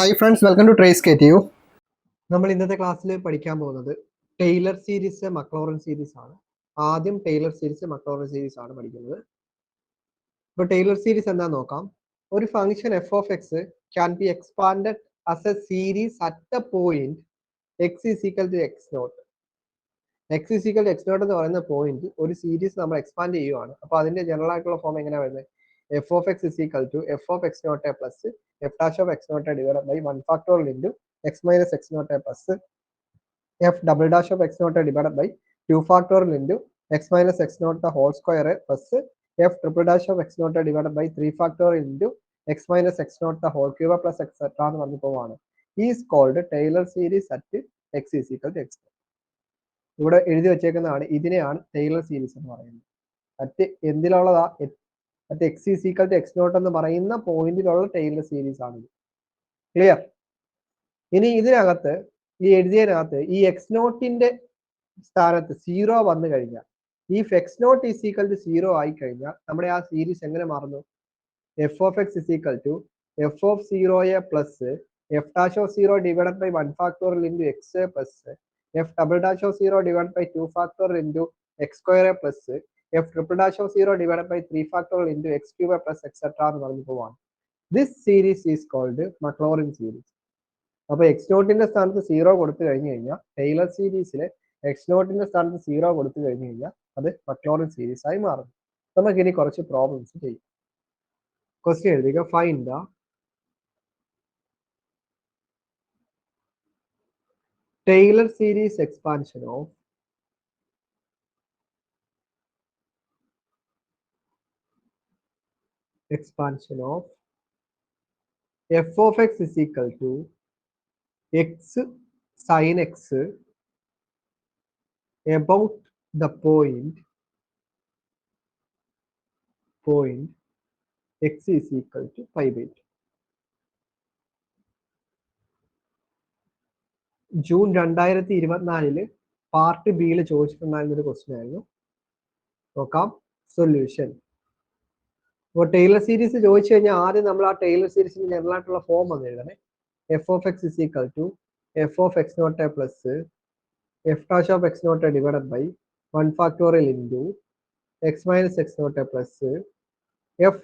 Hi friends, welcome to Trace KTU. നമ്മൾ ഇന്നത്തെ ക്ലാസ്സിൽ പഠിക്കാൻ പോകുന്നത് ടൈലർ സീരീസ് മക്ലോറൻ സീരീസ് ആണ്. ആദ്യം ടൈലർ സീരീസ് മക്ലോറൻ സീരീസ് ആണ് പഠിക്കുന്നത്. ഇപ്പോൾ ടൈലർ സീരീസ് എന്താണെന്ന് നോക്കാം. ഒരു function f of x can be expanded as a series at a point x is equal to x naught. x is equal to x naught എന്ന് പറയുന്ന പോയിന്റ് ഒരു series നമ്മൾ എക്സ്പാൻഡ് ചെയ്യുവാണ്. അപ്പോൾ അതിന്റെ ജനറൽ ആയിട്ടുള്ള ഫോം എങ്ങനെയാണ് വരുന്നത്? f of x is equal to f of x naught plus f dash of x naught divided by 1 factorial into x minus x naught plus f double dash of x naught divided by 2 factorial into x minus x naught the whole square plus f triple dash of x naught divided by 3 factorial into x minus x naught the whole cube plus etc. എന്ന് പറഞ്ഞു പോവാണ്. is called Taylor series at x is equal to x. ഇവിടെ എഴുതി വെച്ചേക്കുന്നതാണ്, ഇതിനെയാണ് Taylor series എന്ന് പറയുന്നത്. At എന്തിലുള്ളതാ? At x is equal to x not എന്ന് പറയുന്ന പോയിന്റിലുള്ള ടൈലർ സീരീസ് ആണ്. ക്ലിയർ? ഇനി ഇതിനകത്ത് ഈ എഴുതിയതിനകത്ത് ഈ എക്സ് നോട്ടിന്റെ സ്ഥാനത്ത് 0 വന്നു കഴിഞ്ഞാൽ, ഈ x naught is equal to 0 ആയി കഴിഞ്ഞാൽ നമ്മുടെ ആ സീരീസ് എങ്ങനെ മാറുന്നു? F of x is equal to f of 0 plus f dash of 0 divided by 1 factorial into x plus f double dash of 0 divided by 2 factorial into x square plus f triple dash of 0 divided by 3 factorial into x cube plus etc. എന്ന് പറഞ്ഞു പോവാണ്. This series is called Maclaurin series. അപ്പോൾ X നോട്ടിന്റെ സ്ഥാനത്ത് 0 കൊടുത്തു കഴിഞ്ഞു കഴിഞ്ഞാൽ Taylor സീരീസിലെ X നോട്ടിന്റെ സ്ഥാനത്ത് 0 കൊടുത്തു കഴിഞ്ഞു കഴിഞ്ഞാൽ അത് മക്ലോറിൻ സീരീസ് ആയി മാറും. നമുക്ക് ഇനി കുറച്ച് പ്രോബ്ലംസ് ചെയ്യാം. ക്വസ്റ്റ്യൻ എഴുതുക. Find the Taylor series expansion of f of x is equal to x sin x about the point x is equal to pi by 2. June 2024 part ബിയിൽ ചോദിച്ചിട്ടുണ്ടായിരുന്ന ഒരു ക്വസ്റ്റ്യൻ ആയിരുന്നു. നോക്കാം സൊല്യൂഷൻ. അപ്പോൾ ടൈലർ സീരീസ് ചോദിച്ചു കഴിഞ്ഞാൽ ആദ്യം നമ്മൾ ആ ടൈലർ സീരീസിന് ജനറൽ ആയിട്ടുള്ള ഫോം ഒന്ന് എഴുതണേ. F of x is equal to f of x not plus f dash of x not divided by 1 factorial into x minus x not plus f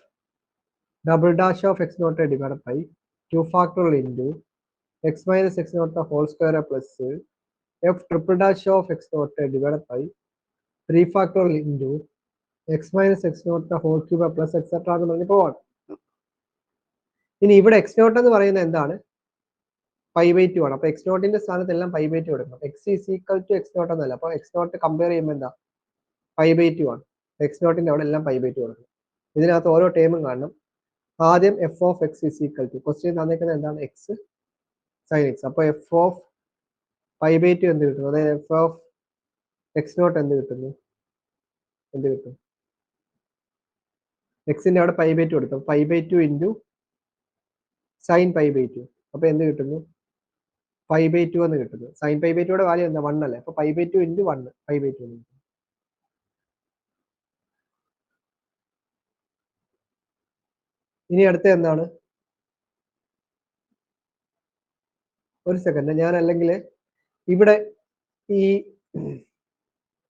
double dash of x not divided by 2 factorial into x minus x naught the whole square plus f triple dash of x naught divided by 3 factorial into x minus x naught the whole cube plus etc. എന്ന് പറഞ്ഞു പോവാണ്. ഇനി ഇവിടെ x naught എന്ന് പറയുന്നത് എന്താണ്? Pi by 2 ആണ്. അപ്പൊ x നോട്ടിന്റെ സ്ഥാനത്ത് എല്ലാം പൈ ബൈ 2 എടുക്കണം. x is equal to x naught എന്നല്ല. അപ്പൊ x naught കമ്പയർ ചെയ്യുമ്പോൾ എന്താ? പൈ ബൈ 2 ആണ്. x നോട്ടിന്റെ അവിടെ എല്ലാം പൈ ബൈ 2 എടുക്കണം. ഇതിനകത്ത് ഓരോ ടേമും കാണണം. ആദ്യം f of x is equal to question തന്നിരിക്കുന്നത് എന്താണ്? x sin x. അപ്പോൾ f of പൈ ബൈ 2 എന്ത് കിട്ടും? അതായത് f of x നോട്ട് എന്ത് കിട്ടുന്നു? എന്ത് കിട്ടും? എക്സിന്റെ അവിടെ പൈ ബൈ 2 എടുത്തു. Pi by 2 into sine pi by 2. അപ്പൊ എന്ത് കിട്ടുന്നു? പൈ ബൈ 2 എന്ന് കിട്ടുന്നു. സൈൻ പൈ ബൈ 2യുടെ വാല്യൂ എന്താ? 1 അല്ലേ? അപ്പൊ pi by 2 into 1 pi by 2 എന്ന് കിട്ടും. ഇനി അടുത്ത എന്താണ്? ഒരു സെക്കൻഡ്, ഞാൻ അല്ലെങ്കിൽ ഇവിടെ ഈ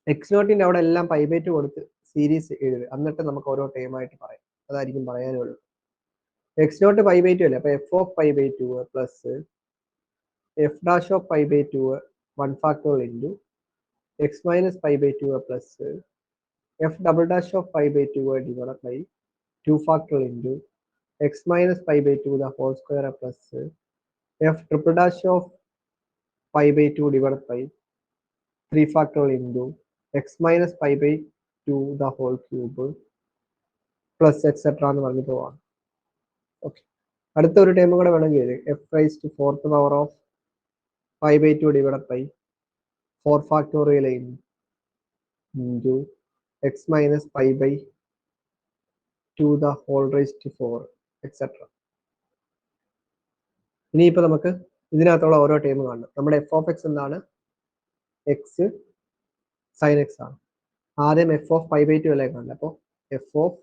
എക്സ് നോട്ടിന്റെ അവിടെ എല്ലാം പൈ ബൈ 2 കൊടുത്ത് സീരീസ് എഴുതുക. എന്നിട്ട് നമുക്ക് ഓരോ ടൈമായിട്ട് പറയാം. അതായിരിക്കും പറയാനുള്ളൂ. എക്സ് നോട്ട് പൈ ബൈ 2 അല്ലേ? അപ്പൊ f of pi by 2 plus f dash of pi by 2 1 factorial into x minus pi by 2 plus f double dash of pi by 2 divided by 2 factorial into x minus pi by 2 the whole square plus f triple dash of pi by 2 divided by 3 factorial into x minus pi by 2 the whole cube plus etc. എന്ന് പറഞ്ഞു പോവാണ്. Okay, അടുത്ത ഒരു time കൂടെ വേണമെങ്കിൽ f raised to 4th power of pi by 2 divided by 4 factorial into x minus pi by 2 the whole raised to 4 etc. ഇനിയിപ്പോൾ നമുക്ക് ഇതിനകത്തുള്ള ഓരോ ടൈം കാണണം. നമ്മുടെ എഫ് ഓഫ് എക്സ് എന്താണ്? എക്സ് സൈൻ എക്സ് ആണ്. ആദ്യം എഫ് ഓഫ് പൈ ബൈ 2 അല്ലേ കാണുന്നത്. അപ്പോൾ എഫ് ഓഫ്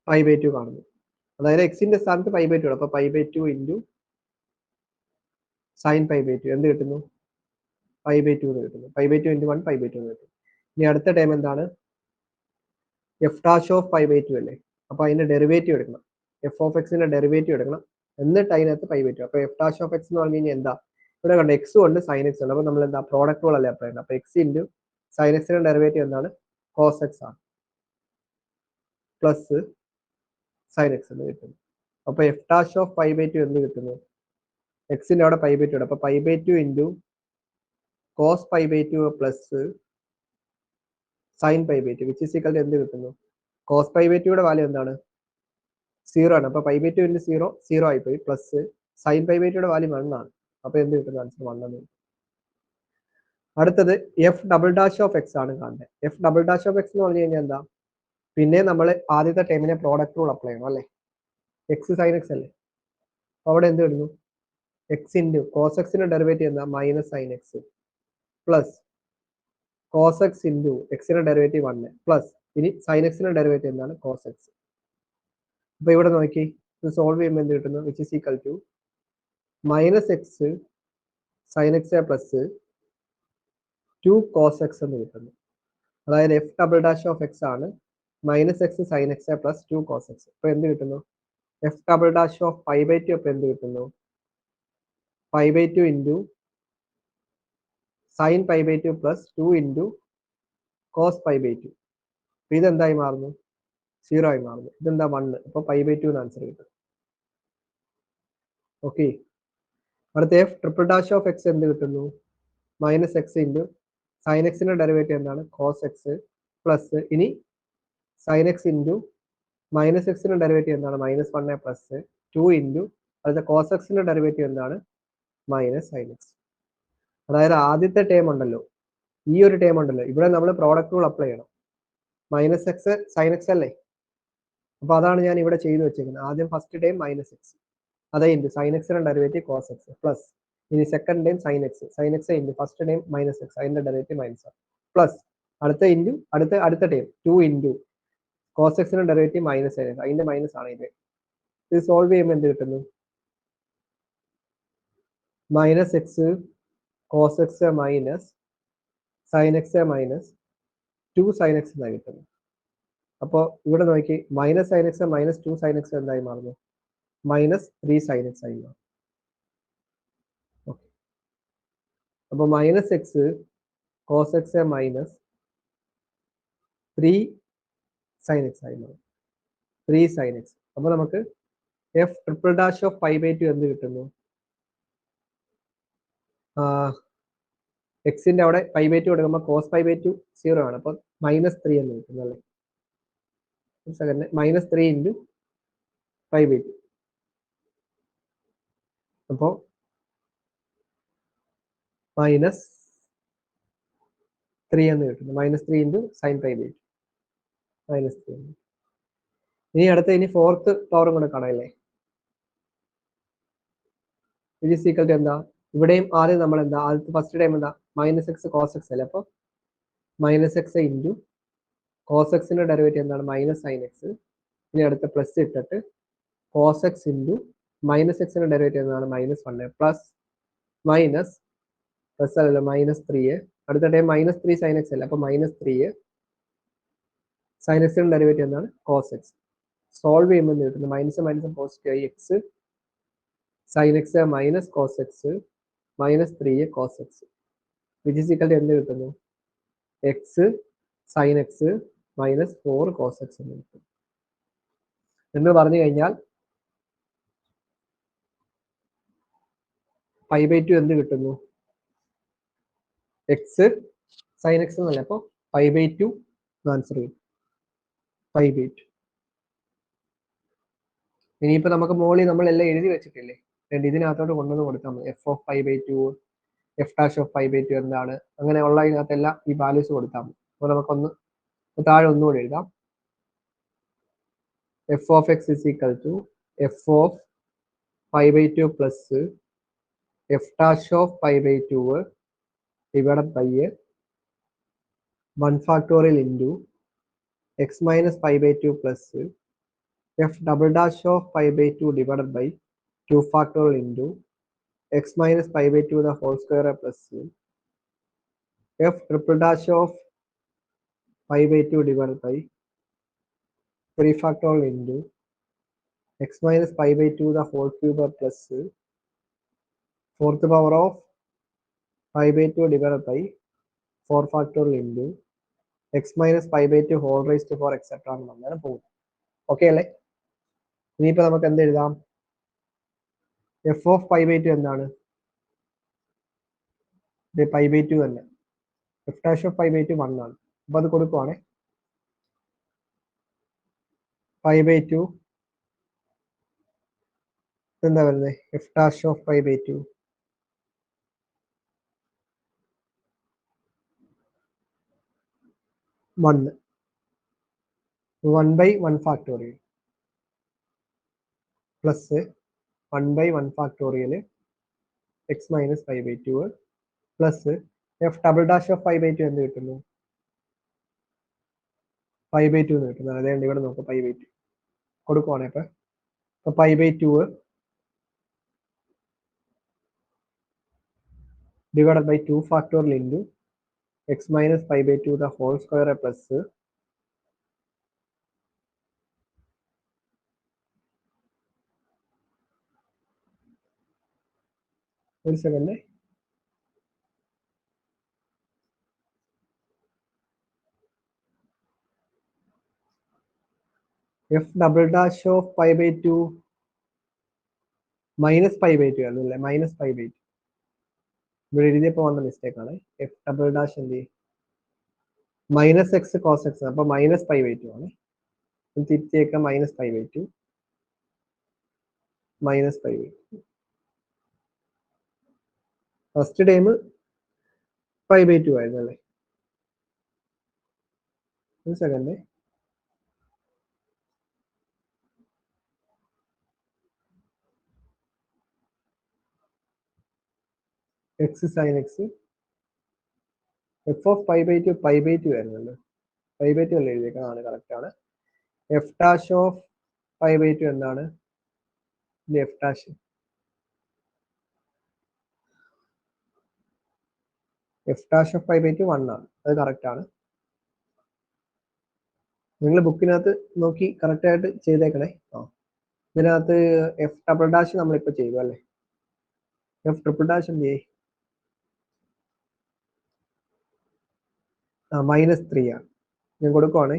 പൈ ബൈ 2 കാണുന്നു. അതായത് എക്സിന്റെ സ്ഥാനത്ത് പൈ ബൈ ടു ആണ്. അപ്പൊ pi by two into sine pi by two എന്ത് കിട്ടുന്നു? പൈ ബൈ ടു എന്ന് കിട്ടുന്നു. Pi by two into 1 pi by two എന്ന് കിട്ടും. ഇനി അടുത്ത ടൈം എന്താണ്? F dash of pi by two അല്ലേ? അപ്പൊ അതിന്റെ ഡെറിവേറ്റീവ് എടുക്കണം. എഫ് ഓഫ് എക്സിന്റെ ഡെറിവേറ്റീവ് എടുക്കണം. എന്നിട്ട് അതിനകത്ത് പൈ ബൈ ടു. അപ്പൊ എഫ് ഡാഷ് ഓഫ് എക്സ് എന്ന് പറഞ്ഞു കഴിഞ്ഞാൽ എന്താ? ഇവിടെ കണ്ട എക്സും ഉണ്ട് സൈൻ എക്സ് ഉണ്ട്. അപ്പൊ നമ്മൾ എന്താ പ്രോഡക്റ്റുകളല്ലേ അപ്ലൈ ചെയ്യുന്നത്. അപ്പൊ എക്സ് ഇൻറ്റു സൈൻ എക്സിന്റെ ഡെറിവേറ്റീവ് എന്താണ്? കോസ് എക്സ് ആണ് പ്ലസ് സൈൻ എക്സ് എന്ന് കിട്ടുന്നു. അപ്പൊ f dash of pi by two എന്ത് കിട്ടുന്നു? എക്സിന്റെ അവിടെ പൈ ബൈ ടു ഉണ്ട്. അപ്പൊ pi by two into cos pi by two plus sine pi by two which is equal to എന്ത് കിട്ടുന്നു? കോസ് പൈ ബൈ ടുയുടെ വാല്യൂ എന്താണ്? 0 ആണ്. അപ്പൊ പൈ ബൈ ടു ഇൻറ്റു 0 0 ആയിപ്പോയി. പ്ലസ് സൈൻ പൈ ബൈ ടുയുടെ വാല്യൂ 1 ആണ്. അപ്പൊ എന്ത് കിട്ടുന്നു? ആൻസർ 1 എന്ന്. അടുത്തത് f double dash of x ആണ് കാണേണ്ടത്. F double dash of x എന്ന് പറഞ്ഞു കഴിഞ്ഞാൽ എന്താ? പിന്നെ നമ്മൾ ആദ്യത്തെ ടൈമിനെ പ്രോഡക്റ്റ് റൂൾ അപ്ലൈ ചെയ്യണം അല്ലേ? എക്സ് സൈൻ എക്സ് അല്ലേ? അവിടെ എന്ത് കിട്ടുന്നു? എക്സ് ഇൻറ്റു കോസ് എക്സിന്റെ ഡെറിവേറ്റീവ് എന്താ? Minus sine x plus cos x into എക്സിന്റെ ഡെറിവേറ്റീവ് 1 പ്ലസ് ഇനി സൈൻ എക്സിന്റെ ഡെറിവേറ്റീവ് എന്താണ്? Cos x. അപ്പൊ ഇവിടെ നോക്കി ഇത് സോൾവ് ചെയ്യുമ്പോൾ എന്ത് കിട്ടുന്നു? Which is equal to minus x sine x plus 2 cos x എന്ന് കിട്ടുന്നു. അതായത് f double dash of x ആണ് minus x sine x plus 2 cos x. അപ്പൊ എന്ത് കിട്ടുന്നു? F double dash of pi by two അപ്പൊ എന്ത് കിട്ടുന്നു? Pi by two into sine pi by two plus 2 into cos pi by two. അപ്പൊ ഇതെന്തായി മാറുന്നു? 0 ആയി മാറുന്നു. ഇതെന്താ? 1. അപ്പൊ പൈ ബൈ ടു എന്ന് ആൻസർ കിട്ടും. ഓക്കെ. അടുത്ത f triple dash of x എന്ത് കിട്ടുന്നു? മൈനസ് എക്സ് ഇൻറ്റു സൈൻ എക്സിന്റെ ഡെറിവേറ്റീവ് എന്താണ്? കോസ് എക്സ് പ്ലസ് ഇനി സൈൻ എക്സ് ഇൻറ്റു മൈനസ് എക്സിന്റെ ഡെറിവേറ്റീവ് എന്താണ്? മൈനസ് 1 പ്ലസ് 2 ഇൻറ്റു അടുത്ത കോസ് എക്സിന്റെ ഡെറിവേറ്റീവ് എന്താണ്? Minus sine X. അതായത് ആദ്യത്തെ ടേം ഉണ്ടല്ലോ, ഈ ഒരു ടേം ഉണ്ടല്ലോ, ഇവിടെ നമ്മൾ പ്രോഡക്റ്റ് റൂൾ അപ്ലൈ ചെയ്യണം. മൈനസ് എക്സ് സൈൻ എക്സ് അല്ലേ? അപ്പൊ അതാണ് ഞാൻ ഇവിടെ ചെയ്തു വെച്ചിരിക്കുന്നത്. ആദ്യം ഫസ്റ്റ് ടൈം മൈനസ് എക്സ് അതേ ഇൻറ്റു സൈൻ എക്സിന്റെ ഡെറിവേറ്റീവ് കോസ് എക്സ് പ്ലസ് ഇനി second time sine x into first time minus x അതിന്റെ ഡെറിവേറ്റീവ് മൈനസ് പ്ലസ് അടുത്ത ഇൻറ്റു അടുത്ത ടൈം 2 ഇൻറ്റു കോസ് എക്സിന്റെ ഡെറിവേറ്റീവ് മൈനസ് സൈൻ എക്സ് അതിന്റെ മൈനസ് ആണ് ഇത്. ഇത് സോൾവ് ചെയ്യുമ്പോൾ എന്ത് കിട്ടുന്നു? Minus x cos x minus sine x minus 2 sine x എന്നായി കിട്ടുന്നു. അപ്പോൾ ഇവിടെ നോക്കി minus sine x minus 2 sine x എന്തായി മാറുന്നു? മൈനസ് 3 സൈൻ എക്സ് ആയി മാറും. ഓക്കെ. അപ്പോൾ minus x cos x minus 3 sine x ആയി മാറും. 3 സൈൻ എക്സ്. അപ്പോൾ നമുക്ക് f triple dash of pi by two എന്ത് കിട്ടുന്നു? എക്സിന്റെ അവിടെ പൈ ബൈ ടു കൊടുക്കുമ്പോൾ കോസ് പൈ ബൈ ടു 0 ആണ്. അപ്പോൾ മൈനസ് 3 എന്ന് കിട്ടുന്നു അല്ലേ? Second minus 3 into pi by two. അപ്പോൾ മൈനസ് 3 എന്ന് കിട്ടുന്നു. Minus 3 into sine pi by two minus 3. ഇനി അടുത്ത ഇനി ഫോർത്ത് പവറും കൂടെ കാണാല്ലേ? ഇത് ഈസ് ഈക്വൽ ടു എന്താ? ഇവിടെയും ആദ്യം നമ്മൾ എന്താ? ആദ്യത്തെ ഫസ്റ്റ് ടൈം എന്താ? മൈനസ് എക്സ് കോസ് എക്സ് അല്ലേ? അപ്പോൾ മൈനസ് എക്സ് ഇൻറ്റു കോസ് എക്സിന്റെ ഡെറിവേറ്റീവ് എന്താണ്? Minus sine x. ഇനി അടുത്ത പ്ലസ് ഇട്ടിട്ട് കോസ് എക്സ് ഇൻറ്റു മൈനസ് എക്സിന്റെ ഡെറിവേറ്റീവ് എന്താണ്? മൈനസ് 1 പ്ലസ് മൈനസ് പ്ലസ് അല്ലല്ലോ മൈനസ് 3. അടുത്ത ടൈം മൈനസ് 3 സൈൻ എക്സ് അല്ലേ? അപ്പോൾ മൈനസ് 3 സൈൻ എക്സിന്റെ ഡെറിവേറ്റീവ് എന്താണ്? Cos x. സോൾവ് ചെയ്യുമ്പോൾ കിട്ടുന്നത് മൈനസ് മൈനസ് പോസിറ്റീവ് ആയി x sine x minus cos x minus 3 cos x which is equal to എന്ത് കിട്ടുന്നു? X sine x minus 4 cos x എന്ന് കിട്ടും. എന്ന് പറഞ്ഞു കഴിഞ്ഞാൽ പൈ ബൈ ടു എന്ത് കിട്ടുന്നു? എക്സ് സൈൻ എക്സ് എന്നല്ല. അപ്പോൾ പൈ ബൈ ടു ആൻസർ കിട്ടും. Pi by two. ഇനിയിപ്പോ നമുക്ക് മോളിൽ നമ്മൾ എല്ലാം എഴുതി വെച്ചിട്ടില്ലേ? ഇതിനകത്തോട്ട് കൊണ്ടുവന്ന് കൊടുത്താൽ മതി. F of pi by two f dash of pi by two എന്താണ് അങ്ങനെയുള്ള ഇതിനകത്തെല്ലാം ഈ വാല്യൂസ് കൊടുത്താൽ മതി. അപ്പോൾ നമുക്കൊന്ന് താഴെ ഒന്നുകൂടി എഴുതാം. F of x is equal to f of pi by two plus f dash of pi by two divided by 1 factorial into x minus pi by two plus f double dash of pi by 2 divided by 2 factorial into x minus pi by 2 the whole square plus c. F triple dash of pi by 2 divided by 3 factorial into x minus pi by 2 the whole cube plus c. Fourth power of pi by 2 divided by 4 factorial into x minus pi by 2 whole raised to 4 etc. അങ്ങനെ പോകും. Okay അല്ലേ? ഇനിയിപ്പോൾ നമുക്ക് എന്ത് എഴുതാം? F of pi by two എന്താണ്? Pi by two തന്നെ. F dash of pi by two 1 ആണ്. അപ്പോൾ അത് കൊടുക്കുവാണേ. പൈ ബൈ ടു എന്താ വരുന്നത്? F dash of pi by two 1 1 by 1 factorial plus 1 by 1 factorial x minus pi by 2 plus f double dash of pi by 2 എന്ത് കിട്ടുന്നു? pi by 2 എന്ന് കിട്ടുന്നത്. അതായത് ഇവിടെ നോക്കാം pi by 2 കൊടുക്കുവാണേ. അപ്പോൾ pi by 2 divided by 2 factorial into x minus pi by 2 the whole square plus ഒരു second. F double dash of pi by two minus pi by two ആണല്ലേ? മൈനസ് പൈ ബൈ ടു ഇവിടെ എഴുതിയപ്പോൾ വന്ന mistake ആണ്. F double dash എന്ത് ചെയ്യും? Minus x cos x. അപ്പൊ minus pi by two ആണ്. തിരിച്ചേക്കാം minus pi by two minus pi by two. First time pi by two ആയിരുന്നു അല്ലേ? ഒരു second. X sine x f of pi by two ആയിരുന്നല്ലോ. Pi by two അല്ലേ എഴുതിയേക്കാം? ആണ്, കറക്റ്റ് ആണ്. F dash of pi by two എന്താണ്? F dash f dash of pi by two 1 ആണ്. അത് കറക്റ്റ് ആണ്. നിങ്ങൾ ബുക്കിനകത്ത് നോക്കി കറക്റ്റ് ആയിട്ട് ചെയ്തേക്കണേ. ഇതിനകത്ത് എഫ് ഡബിൾ ഡാഷ് നമ്മളിപ്പോ ചെയ്തു അല്ലേ? എഫ് ട്രിപ്പിൾ ഡാഷ് എന്ത് ചെയ്യേ? -3 ആണ്. ഞാൻ കൊടുക്കുവാണേ.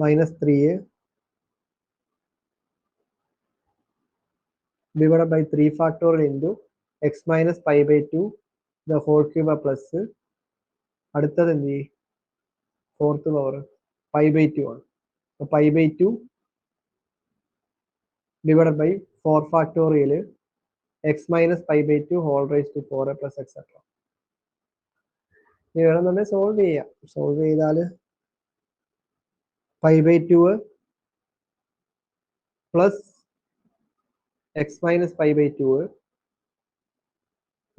-3 divided by 3 factorial into x minus pi by 2 the whole cube plus അടുത്തത് എന്ത് ചെയ്യും? Fourth power pi by two ആണ്. Pi by two divided by 4 factorial x minus pi by 2 whole raised to 4 plus etc. ഇനി വേണമെന്നുണ്ടെങ്കിൽ solve ചെയ്യാം. Solve ചെയ്താൽ pi by two plus x minus pi by two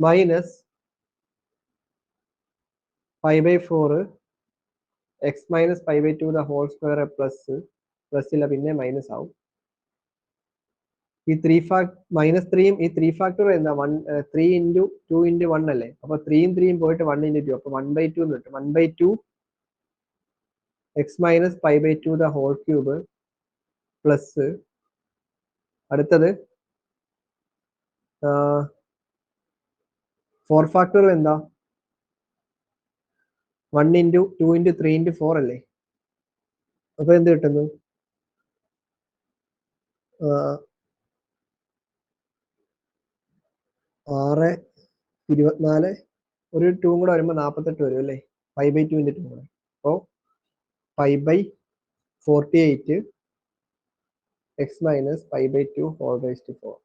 minus pi by 4 x minus pi by two the whole square plus ഇല്ല, പിന്നെ minus ആവും. ഈ -3യും ഈ 3 factor എന്താ? 3 ഇൻറ്റു 2 ഇൻറ്റു 1 അല്ലേ? അപ്പൊ 3യും പോയിട്ട് 1 ഇൻറ്റു 2. അപ്പൊ 1/2 എന്ന് കിട്ടും. 1/2 x minus pi by two the whole cube plus അടുത്തത് 4 ഫാക്ടർ എന്താ? 1 ഇൻറ്റു 2 ഇൻറ്റു 3 ഇൻറ്റു 4 അല്ലേ? അപ്പൊ എന്ത് കിട്ടുന്നു? 6 24 ഒരു 2 കൂടെ വരുമ്പോൾ 48 വരും അല്ലേ? 5/2 ഇൻറ്റു 2 കൂടെ. അപ്പോൾ 5/48 x minus 5/2 whole raise to 4.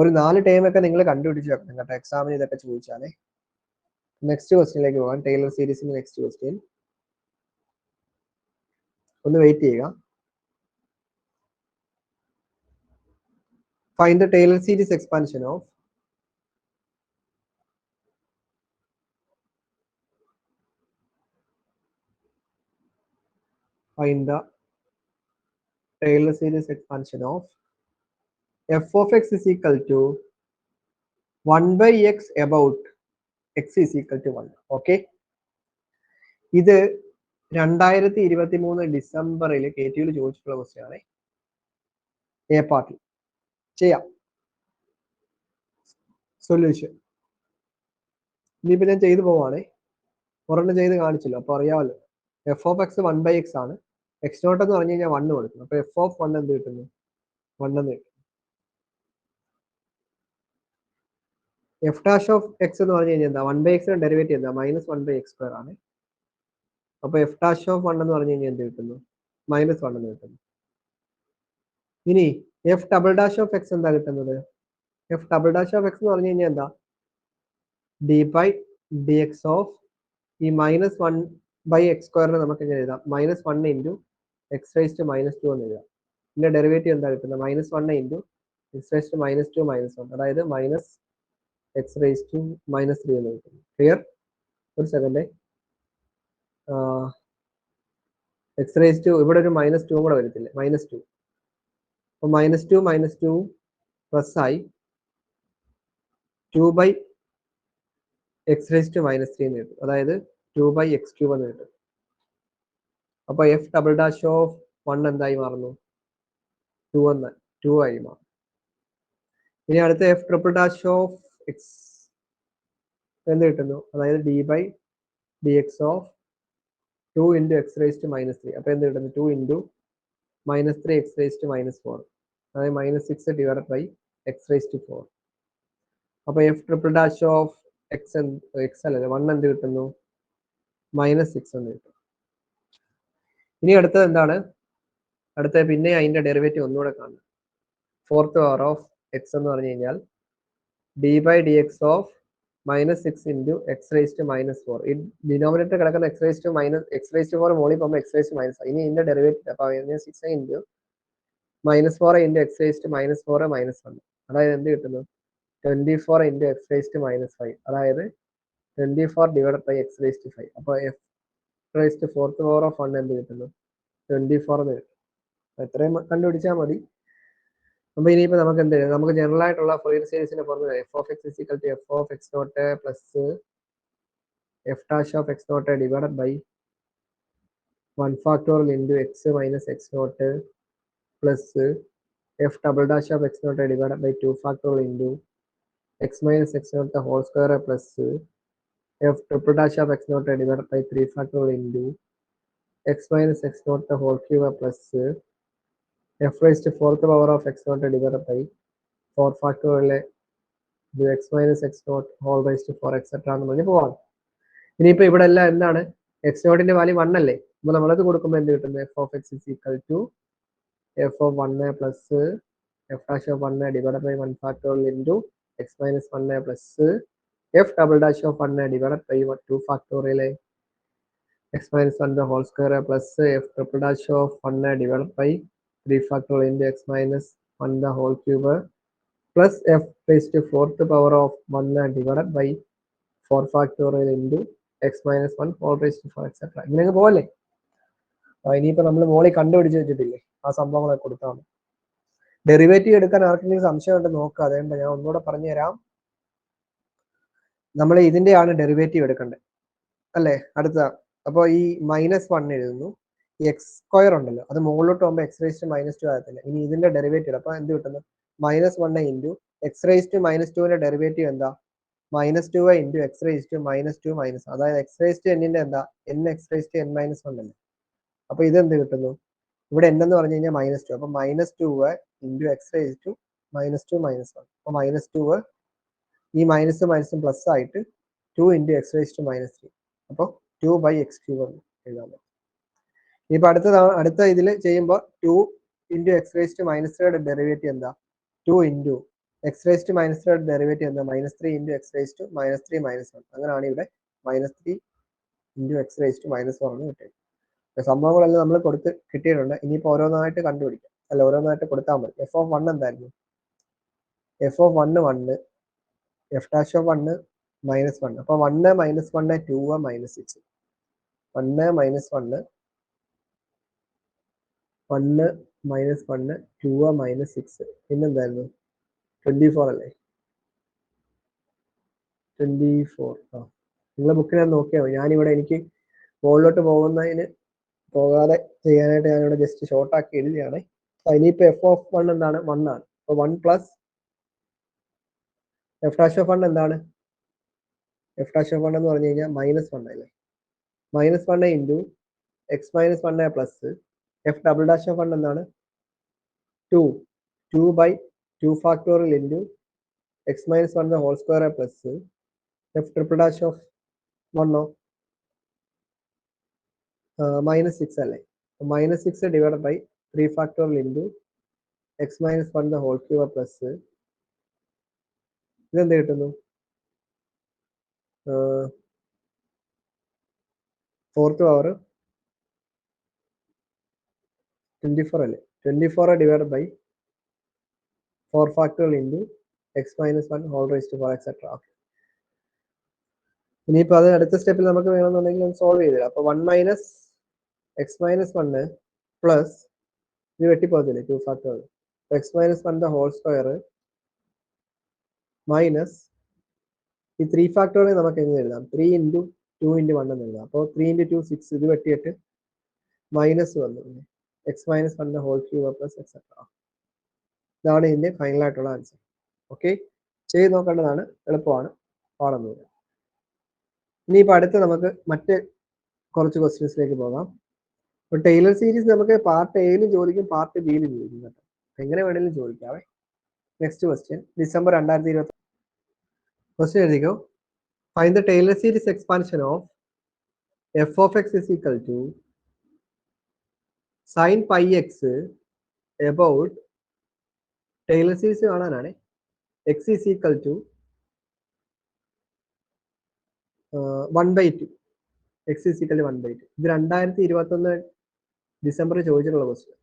ഒരു 4 ടൈം ഒക്കെ നിങ്ങൾ കണ്ടുപിടിച്ച് വെക്കണം കേട്ടോ, എക്സാമിന് ഇതൊക്കെ ചോദിച്ചാലേ. നെക്സ്റ്റ് ക്വസ്റ്റ്യനിലേക്ക് പോകാം. ടൈലർ സീരീസിന്റെ നെക്സ്റ്റ് ക്വസ്റ്റ്യൻ. ഒന്ന് വെയിറ്റ് ചെയ്യുക. Find the Taylor series expansion of find the Taylor series expansion of f of x is equal to 1 by x about x is equal to 1. Okay. ഇത് 2023 ഡിസംബറിൽ KTയിൽ ചോദിച്ചിട്ടുള്ള question ആണ്. A പാർട്ടിൽ ചെയ്യാം. Solution ഇനിയിപ്പോൾ ഞാൻ ചെയ്തു പോവാണ്. ഒരെണ്ണം ചെയ്ത് കാണിച്ചല്ലോ, അപ്പോൾ അറിയാമല്ലോ. F of X 1 by x ആണ്. എക്സ് നോട്ട് എന്ന് പറഞ്ഞു കഴിഞ്ഞാൽ 1 കൊടുക്കും. അപ്പോൾ എഫ് ഓഫ് 1 എന്ത് കിട്ടുന്നു? 1 എന്ന് കിട്ടും. എഫ് ഡാഷ് ഓഫ് എക്സ് എന്ന് പറഞ്ഞു കഴിഞ്ഞാൽ എന്താ? 1 by x ഡെറിവേറ്റീവ് എന്താ? -1 by x² ആണ്. അപ്പോൾ എഫ് ഡാഷ് ഓഫ് 1 എന്ന് പറഞ്ഞു കഴിഞ്ഞാൽ എന്ത് കിട്ടുന്നു? -1 എന്ന് കിട്ടുന്നു. ഇനി f double dash of x എന്താ കിട്ടുന്നത്? F double dash of x എന്ന് പറഞ്ഞു കഴിഞ്ഞാൽ എന്താ? D by d x of ഈ -1 by x² നമുക്ക് എങ്ങനെ എഴുതാം? -1 ഇൻറ്റു എക്സ് റൈസ് ടു -2 എന്ന് എഴുതാം. ഇതിന്റെ ഡെറിവേറ്റീവ് എന്താ കിട്ടുന്നത്? -1 ഇൻറ്റു എക്സ് റൈസ് ടു -2 -1, അതായത് എക്സ് റൈസ് ടു -3 എന്ന് കിട്ടുന്നു. ക്ലിയർ? ഒരു സെക്കൻഡ്. എക്സ് റൈസ് ടു ഇവിടെ ഒരു -2 കൂടെ വരത്തില്ലേ? -2. അപ്പോൾ -2 പ്ലസ് ആയി 2 by എക്സ് റൈസ് ടു -3 എന്ന് കിട്ടും, അതായത് 2 by x³ എന്ന് കിട്ടും. അപ്പോൾ എഫ് ഡബിൾ ഡാഷ് ഓഫ് 1 എന്തായി മാറുന്നു? 2 ആയി മാറും. ഇനി അടുത്ത f triple dash of x എന്ത് കിട്ടുന്നു? അതായത് d by d x of 2 into x raise to -3. അപ്പോൾ എന്ത് കിട്ടുന്നു? 2 ഇൻറ്റു -3 എക്സ് റൈസ് ടു -4, അതായത് -6 divided by x raise to 4. അപ്പോൾ f triple dash of x അല്ലേ 1 എന്ത് കിട്ടുന്നു? -6 എന്ന് കിട്ടും. ഇനി അടുത്തത് എന്താണ്? അടുത്ത പിന്നെ അതിന്റെ ഡെറിവേറ്റീവ് ഒന്നുകൂടെ കാണും. 4th power ഓഫ് എക്സ് എന്ന് പറഞ്ഞു കഴിഞ്ഞാൽ d by d x of -6 into x raise to -4. ഈ ഡിനോമിനേറ്റർ കിടക്കുന്ന എക്സ് റൈസ് ടു 4 മോളിൽ പോകുമ്പോൾ എക്സ് റൈസ് ടു -5. ഇനി ഇതിന്റെ ഡെറിവേറ്റീവ് അപ്പോൾ 6 into -4 into x raise to -4 -1, അതായത് എന്ത് കിട്ടുന്നു? 24 ഇൻറ്റു എക്സ് റൈസ് ടു -5, അതായത് 24 divided by x raise to 5. അപ്പോൾ f raise to 4th power of 1 എന്ത് കിട്ടുന്നു? 24 എന്ന് കിട്ടും. എത്രയും കണ്ടുപിടിച്ചാൽ മതി. അപ്പോൾ ഇനിയിപ്പോൾ നമുക്ക് എന്ത് ചെയ്യാം? നമുക്ക് ജനറൽ ആയിട്ടുള്ള ഫൊറിയർ സീരീസിന്റെ പുറത്ത് f of x is equal to f of x not plus f dash of x not divided by 1 factorial into x minus x not plus f double dash of x not divided by 2 factorial into x minus x not whole square plus f triple dash of x not divided by 3 factorial into x minus x not whole cube plus f raised to 4th power of x naught divided by 4 factorial x minus x naught whole raised to 4 etc. എന്ന് പറഞ്ഞ് പോവാം. ഇനിയിപ്പോൾ ഇവിടെ എല്ലാം എന്താണ്? X നോട്ടിന്റെ value 1 അല്ലേ? അപ്പോൾ നമ്മളത് കൊടുക്കുമ്പോൾ എന്ത് കിട്ടുന്നു? F of x is equal to f of 1 plus f dash of 1 divided by 1 factorial into x minus 1 plus f double dash of 1 divided by 2 factorial x minus 1 the whole square plus f triple dash of 1 divided by 3 factorial into x minus 1 the whole cube plus f raised to 4th power of 1 divided by 4 factorial into x minus 1 whole raised to 4 etc. ഇങ്ങനെ പോലെ ഇനിയിപ്പോൾ നമ്മൾ മോളിൽ കണ്ടുപിടിച്ച് വെച്ചിട്ടില്ലേ, ആ സംഭവങ്ങളൊക്കെ കൊടുത്താൽ മതി. ഡെറിവേറ്റീവ് എടുക്കാൻ ആർക്കെങ്കിലും സംശയം ഉണ്ട് നോക്കുക. അതുകൊണ്ട് ഞാൻ ഒന്നുകൂടെ പറഞ്ഞുതരാം. നമ്മൾ ഇതിന്റെയാണ് ഡെറിവേറ്റീവ് എടുക്കേണ്ടത് അല്ലേ? അടുത്ത അപ്പോൾ ഈ -1 എഴുതുന്നു. ഈ x² ഉണ്ടല്ലോ, അത് മുകളിലോട്ട് പോകുമ്പോൾ എക്സ് റൈസ് ടു -2 ആകത്തില്ല. ഇനി ഇതിന്റെ ഡെറിവേറ്റീവ് അപ്പോൾ എന്ത് കിട്ടുന്നു? -1 ഇൻറ്റു എക്സ് റൈസ് ടു -2ന്റെ ഡെറിവേറ്റീവ് എന്താ? -2 into x raise to -2 minus, അതായത് എക്സ് റൈസ് ടു എന്നിന്റെ എന്താ? n x raise to n -1 അല്ലേ? അപ്പോൾ ഇത് എന്ത് കിട്ടുന്നു? ഇവിടെ n എന്ന് പറഞ്ഞു കഴിഞ്ഞാൽ -2. അപ്പോൾ -2 ഇൻറ്റു എക്സ് റൈസ് ടു -2 -1. അപ്പോൾ -2 ഈ മൈനസും പ്ലസ് ആയിട്ട് 2 ഇൻറ്റു എക്സ് റൈസ് ടു -3. അപ്പോൾ 2 by x³ എഴുതാൻ പറ്റും. ഇപ്പൊ അടുത്ത ഇതിൽ ചെയ്യുമ്പോൾ 2 ഇൻറ്റു എക്സ് റൈസ് ടു -3യുടെ ഡെറിവേറ്റീവ് എന്താ? 2 ഇൻറ്റു എക്സ് റൈസ് ടു -3യുടെ ഡെറിവേറ്റീവ് എന്താ? -3 ഇൻറ്റു എക്സ് റൈസ് ടു -3 -1. അങ്ങനെയാണ് ഇവിടെ -3 ഇൻറ്റു എക്സ് റൈസ് ടു -1 എന്ന് കിട്ടിയത്. സംഭവങ്ങളെല്ലാം നമ്മൾ കൊടുത്ത് കിട്ടിയിട്ടുണ്ട്. ഇനിയിപ്പോൾ ഓരോന്നായിട്ട് കണ്ടുപിടിക്കാം, അല്ല ഓരോന്നായിട്ട് കൊടുത്താൽ മതി. എഫ് ഓഫ് 1 എന്തായിരുന്നു? F of 1 F dash of 1 -1. അപ്പോൾ 1 -1 2 -6. 1 -1 1 മൈനസ് 1 2 മൈനസ് 6 പിന്നെന്തായിരുന്നു 24 അല്ലേ 24 ആ നിങ്ങളെ ബുക്കിൽ ഞാൻ നോക്കിയാൽ മതി ഞാനിവിടെ എനിക്ക് മുകളിലോട്ട് പോകുന്നതിന് പോകാതെ ചെയ്യാനായിട്ട് ഞാനിവിടെ ജസ്റ്റ് ഷോർട്ട് ആക്കി എഴുതിയാണ് ഇനിയിപ്പോൾ എഫ് ഓഫ് 1 എന്താണ് 1 ആണ് അപ്പോൾ 1 പ്ലസ് എഫ് ഡാഷ് ഓഫ് 1 എന്താണ് എഫ് ഡാഷ് ഓഫ് 1 എന്ന് പറഞ്ഞു കഴിഞ്ഞാൽ -1 അല്ലേ -1 into x minus 1 plus f double dash of 1 എന്താണ് 2 by 2 factorial into x minus 1 whole square plus f triple dash of 1 -6 അല്ലേ -6 divide by 3 factorial into x minus 1 whole cube plus ഇതെന്ത് കിട്ടുന്നു fourth power 24 അല്ലേ 24 divide by 4 factorial into x minus 1 whole raise to 4 etcetera ഇനിയിപ്പോൾ അത് അടുത്ത സ്റ്റെപ്പിൽ നമുക്ക് വേണമെന്നുണ്ടെങ്കിൽ അത് സോൾവ് ചെയ്തില്ല അപ്പോൾ 1 മൈനസ് എക്സ് മൈനസ് 1 പ്ലസ് ഇത് വെട്ടിപ്പോകത്തില്ലേ 2 factorial x minus 1 whole square minus ഈ 3 ഫാക്ടോറിയൽ നമുക്ക് എങ്ങനെ എഴുതാം 3 ഇൻറ്റു 2 ഇൻറ്റു 1 എന്ന് എഴുതാം അപ്പോൾ 3 ഇൻറ്റു 2 6 ഇത് വെട്ടിയിട്ട് മൈനസ് വന്നു x minus 1 whole cube plus etcetera ഇതാണ് ഇതിൻ്റെ ഫൈനലായിട്ടുള്ള ആൻസർ ഓക്കെ ചെയ്ത് നോക്കേണ്ടതാണ് എളുപ്പമാണ് പാടൊന്നുമില്ല ഇനിയിപ്പോൾ അടുത്ത് നമുക്ക് മറ്റ് കുറച്ച് ക്വസ്റ്റ്യൻസിലേക്ക് പോകാം അപ്പോൾ ടൈലർ സീരീസ് നമുക്ക് പാർട്ട് എയിലും ചോദിക്കും പാർട്ട് ബിയിലും ചോദിക്കും കേട്ടോ എങ്ങനെ വേണമെങ്കിലും ചോദിക്കാവേ നെക്സ്റ്റ് ക്വസ്റ്റ്യൻ ഡിസംബർ 2020 ക്വസ്റ്റ്യൻ എഴുതിക്കോ find the Taylor series expansion of f of x is equal to sine pi x about Taylor series കാണാനാണ് x is equal to 1/2 x is equal to 1/2 ഇത് 2021 ഡിസംബറിൽ ചോദിച്ചിട്ടുള്ള ക്വസ്റ്റ്യൻ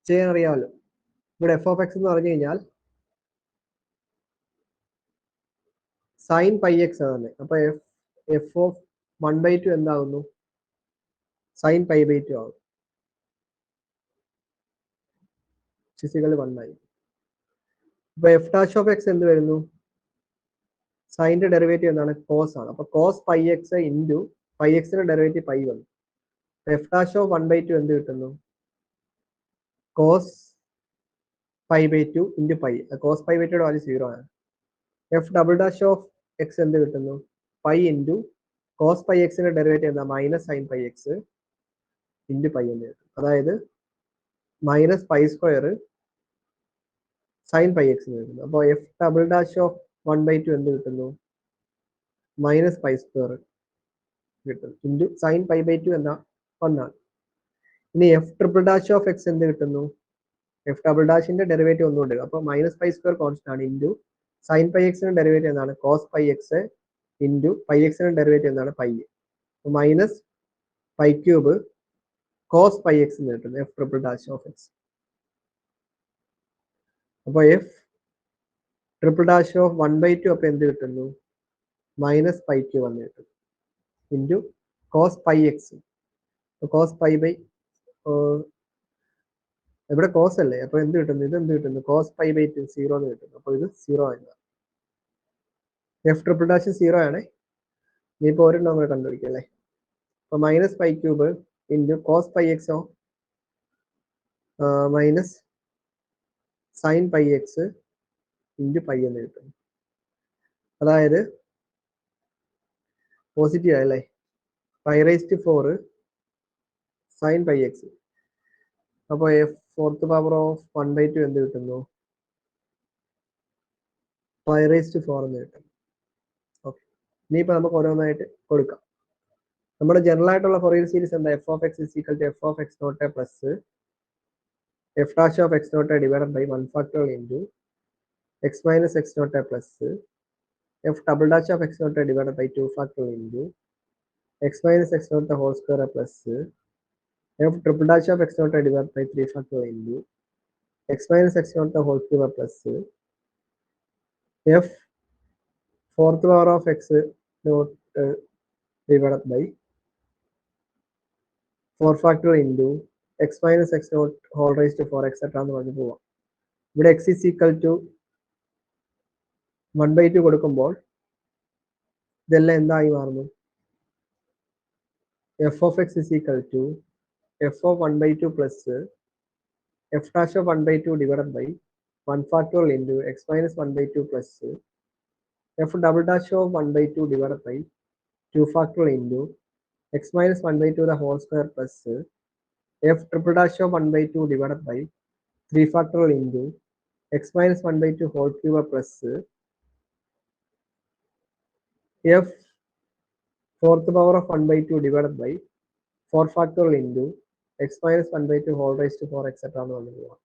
ചെയ്യാൻ അറിയാമല്ലോ ഇവിടെ F of x എന്ന് പറഞ്ഞു കഴിഞ്ഞാൽ സൈൻ പൈ എക്സ് ആണ് അപ്പൊ എഫ് ഓഫ് 1/2 എന്താകുന്നു സൈൻ പൈ ബൈ 2 ആകും ഫിസിക്കൽ 1 ആയി അപ്പൊ എഫ് ഡാഷ് ഓഫ് എക്സ് എന്ത് വരുന്നു സൈൻ്റെ ഡെറിവേറ്റീവ് എന്താണ് കോസ് ആണ് അപ്പൊ cos pi x into pi എക്സിന്റെ ഡെറിവേറ്റീവ് പൈ വന്നു എഫ് ഡാഷ് ഓഫ് 1/2 എന്ത് കിട്ടുന്നു cos pi by 2 into pi cos pi by 2 value 0 ആണ് f double dash of x എന്ത് കിട്ടുന്നു പൈ ഇൻറ്റു കോസ് പൈ എക്സിന്റെ ഡെറിവേറ്റീവ് എന്താ minus sine pi x into pi എന്ന് കിട്ടും അതായത് minus pi square sine pi x എന്ന് കിട്ടുന്നു അപ്പോൾ എഫ് ഡബിൾ ഡാഷ് ഓഫ് 1/2 എന്ത് കിട്ടുന്നു മൈനസ് പൈ സ്ക്വയർ കിട്ടും ഇൻറ്റു സൈൻ പൈ ബൈ 2 എന്താ 1 ആണ് ഇനി f triple dash of x എന്ത് കിട്ടുന്നു എഫ് ഡബിൾ ഡാഷിന്റെ ഡെറിവേറ്റീവ് ഒന്നുകൊണ്ട് അപ്പോൾ മൈനസ് പൈ സ്ക്വയർ കോൺസ്റ്റന്റ് ആണ് ഇൻറ്റു സൈൻ പൈ എക്സിന്റെ ഡെറിവേറ്റീവ് എന്താണ് cos pi x into pi എക്സിന്റെ ഡെറിവേറ്റീവ് എന്താണ് pi minus pi cube cos pi x എന്ന് കിട്ടുന്നു f triple dash of x അപ്പോൾ എഫ് ട്രിപ്പിൾ ഡാഷ് ഓഫ് 1/2 അപ്പോൾ എന്ത് കിട്ടുന്നു മൈനസ് പൈ ക്യൂബ് എന്ന് കിട്ടുന്നു into cos pi x cos pi by ഇവിടെ കോസ് അല്ലേ അപ്പോൾ എന്ത് കിട്ടുന്നു ഇത് എന്ത് കിട്ടുന്നു കോസ് പൈ ബൈ 2 0 എന്ന് കിട്ടുന്നു അപ്പോൾ ഇത് 0 ആയി എഫ് ട്രിപ്പിൾ ഡാഷ് 0 ആണ് ഇനിയിപ്പോൾ ഒരെണ്ണം നമ്മൾ കണ്ടുപിടിക്കാം അല്ലേ അപ്പോൾ minus pi cube into cos pi എക്സോ minus sine pi x into pi എന്ന് കിട്ടുന്നു അതായത് പോസിറ്റീവ് ആയല്ലേ pi raise to 4 sine pi x അപ്പോൾ എഫ് ഫോർത്ത് പവർ ഓഫ് 1/2 എന്ത് കിട്ടുന്നു പൈ റൈസ് ടു 4 എന്ന് കിട്ടും ഓക്കെ ഇനിയിപ്പോൾ നമുക്ക് ഓരോന്നായിട്ട് കൊടുക്കാം നമ്മുടെ ജനറൽ ആയിട്ടുള്ള ഫൊറിയർ സീരീസ് എന്താ f of x is equal to f of x not plus f dash of x not divided by 1 factorial into x minus x not plus f double dash of x not divided by 2 factorial into x minus x not whole square plus f triple dash of x not divided by 3 factorial into x minus x not whole cube plus f fourth power of x not divided by 4 factorial into x minus x naught whole raised to 4 etc. എന്ന് പറഞ്ഞു പോവാം. ഇവിടെ x is equal to 1/2 കൊടുക്കുമ്പോൾ ഇതെല്ലാം എന്തായി മാറുന്നു? f of x is equal to f of 1/2 plus f dash of 1/2 divided by 1 factorial into x minus 1/2 plus f double dash of 1/2 divided by 2 factorial into x minus 1/2 the whole square plus f triple dash of 1/2 divided by 3 factorial into x minus 1/2 whole cube plus f fourth power of 1/2 divided by 4 factorial into x minus 1/2 whole raised to 4 etc. എന്ന് പറഞ്ഞു പോവാം.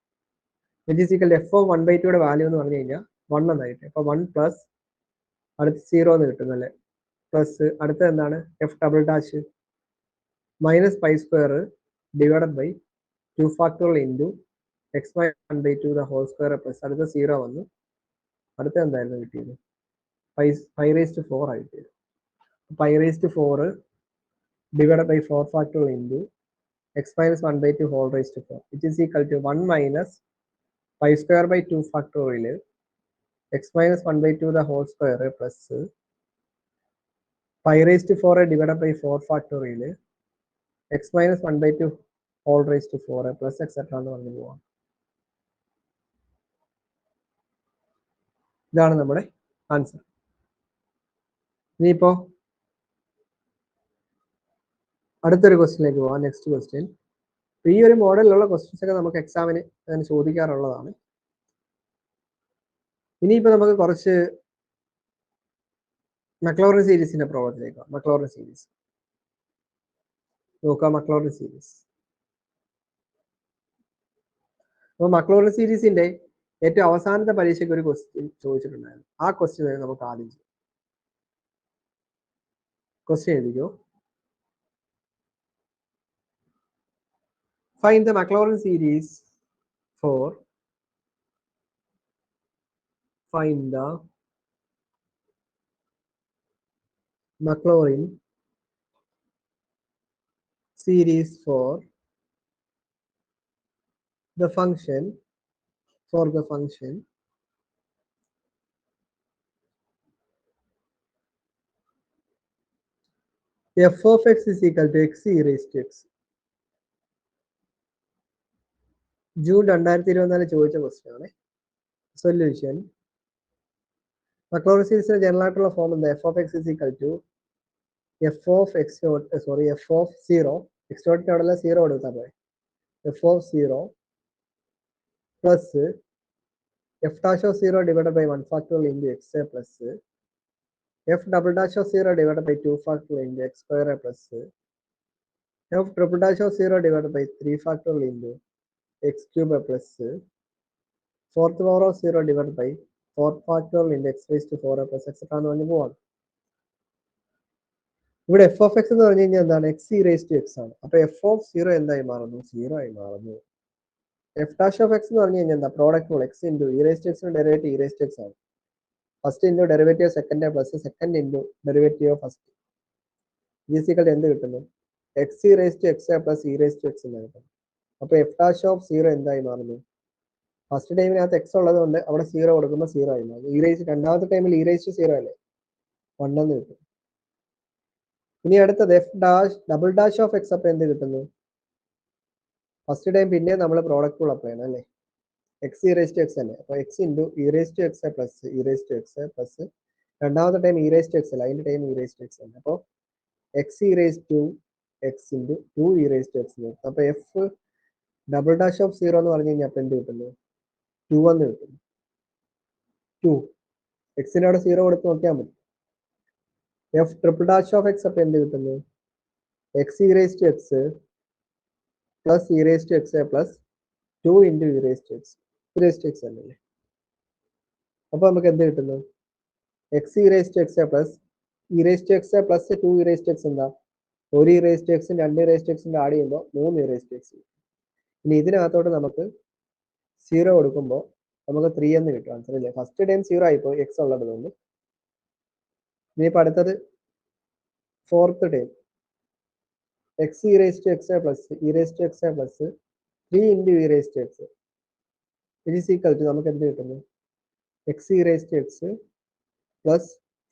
Which is equal to f of 1/2 യുടെ value എന്ന് പറഞ്ഞു കഴിഞ്ഞാൽ 1 എന്നായിട്ട്. അപ്പോൾ 1 plus അടുത്ത് 0 എന്ന് കിട്ടും അല്ലേ? പ്ലസ് അടുത്ത എന്താണ്? F double dash minus pi square divided by 2 factorial into x minus 1/2 the whole square plus അടുത്ത 0 വന്നു. അടുത്ത എന്തായിരുന്നു കിട്ടിയത്? പൈ റേസ് ടു 4 ആയി കിട്ടിയത്. Pi raise to 4 divided by 4 factorial into x minus 1/2 whole raised to 4, which is equal to 1 minus pi square by 2 factorial x minus 1/2 the whole square plus pi raised to 4 divided by 4 factorial x minus 1/2 whole raised to 4 plus etc. എന്ന് പറഞ്ഞു പോവാം. ഇതാണ് നമ്മുടെ answer. ഇനിയിപ്പോ അടുത്തൊരു ക്വസ്റ്റ്യനിലേക്ക് പോവാം. Next question. ഈ ഒരു മോഡലിലുള്ള ക്വസ്റ്റ്യൻസ് ഒക്കെ നമുക്ക് എക്സാമിന് അങ്ങനെ ചോദിക്കാറുള്ളതാണ്. ഇനിയിപ്പോ നമുക്ക് കുറച്ച് മക്ലോറിൻ സീരീസിന്റെ പ്രോബ്ലത്തിലേക്ക് പോകാം. മക്ലോറിൻ സീരീസ് നോക്കാം. Maclaurin series. അപ്പോൾ മക്ലോറിൻ സീരീസിന്റെ ഏറ്റവും അവസാനത്തെ പരീക്ഷയ്ക്ക് ഒരു ക്വസ്റ്റ്യൻ ചോദിച്ചിട്ടുണ്ടായിരുന്നു. ആ ക്വസ്റ്റ്യൻ നമുക്ക് ആദ്യം ചെയ്യാം. ക്വസ്റ്റ്യൻ എഴുതിക്കോ. Find the Maclaurin series for find the Maclaurin series for the function f of x is equal to x e raised to x. June 2024 ചോദിച്ച ക്വസ്റ്റ്യൻ ആണ്. സൊല്യൂഷൻ. മക്ലോറിൻ സീരീസിന്റെ ജനറൽ ആയിട്ടുള്ള ഫോം എന്താ? F of x is equal to f of x naught f of 0 x നോട്ടിന് അവിടെ 0 കൊടുത്താൽ പോയി. F of 0 plus f dash of 0 divided by 1 factorial into x plus f double dash of 0 divided by 2 factorial into x square plus f triple dash of 0 divided by 3 factorial into x cube plus fourth power of 0 divided by 4 factorial into x raised to 4 plus etc. എന്ന് പറഞ്ഞു പോവാണ്. ഇവിടെ F of x എന്ന് പറഞ്ഞു കഴിഞ്ഞാൽ എന്താണ്? X e raise to x ആണ്. അപ്പൊ എഫ് ഓഫ് 0 എന്തായി മാറുന്നു? 0 ആയി മാറുന്നു. എഫ് ഡാഷ് ഓഫ് എക്സ് എന്ന് പറഞ്ഞു കഴിഞ്ഞാൽ എന്താ? Product rule. X into e raise to എക്സിന് derivative e raise to x ആണ്. First into derivative second plus second into derivative first ഈസിക്കൽ എന്ത് കിട്ടുന്നു? X e raise to x plus e raise to x എന്ന് കിട്ടുന്നു. അപ്പൊ f dash of 0 എന്തായി മാറുന്നു? ഫസ്റ്റ് ടൈമിനകത്ത് എക്സ് ഉള്ളത് കൊണ്ട് അവിടെ 0 കൊടുക്കുമ്പോൾ 0 ആയി മാറും. രണ്ടാമത്തെ ടൈമിൽ ഇ റേസ് ടു 0 അല്ലേ? 1 എന്ന് കിട്ടും. ഇനി അടുത്തത് F dash double dash of x അപ്പൊ എന്ത് കിട്ടുന്നു? ഫസ്റ്റ് ടൈം പിന്നെ നമ്മൾ പ്രോഡക്റ്റ് റൂൾ അപ്ലൈ ചെയ്യണം അല്ലേ? X e raise to x അല്ലേ? അപ്പൊ x into e raise to x plus e raise to x plus രണ്ടാമത്തെ time e raise to x അല്ല, അതിന്റെ time e raise to x അല്ലേ? അപ്പോൾ x e raise to x into 2 e raise to x കിട്ടും. അപ്പൊ F double dash of 0 എന്ന് പറഞ്ഞു കഴിഞ്ഞാൽ അപ്പൊ എന്ത് കിട്ടുന്നു? 2 എന്ന് കിട്ടുന്നു. 2 എക്സിന് അവിടെ 0 കൊടുത്ത് നോക്കിയാൽ മതി. F triple dash of x അപ്പൊ എന്ത് കിട്ടുന്നു? X e raise to x plus e raise to x plus 2 into e raise to x. E raise to x അല്ലേ? അപ്പൊ നമുക്ക് എന്ത് കിട്ടുന്നു? X e raise to x plus e raise to x plus 2 e raise to x എന്താ? ഒരു e raise to എക്സും 2 e raise to എക്സിന്റെ add ചെയ്യുമ്പോൾ 3 ഇ റേസ് ടു എക്സ്. ഇനി ഇതിനകത്തോട്ട് നമുക്ക് 0 കൊടുക്കുമ്പോൾ നമുക്ക് 3 എന്ന് കിട്ടും ആൻസർ അല്ലേ? ഫസ്റ്റ് ടൈം 0 ആയിപ്പോയി എക്സ് ഉള്ളത് കൊണ്ട്. ഇനിയിപ്പോൾ അടുത്തത് fourth time x e raised to x plus e raised to x plus 3 into e raised to x which is equal to നമുക്ക് എന്ത് കിട്ടുന്നു x e raised to x plus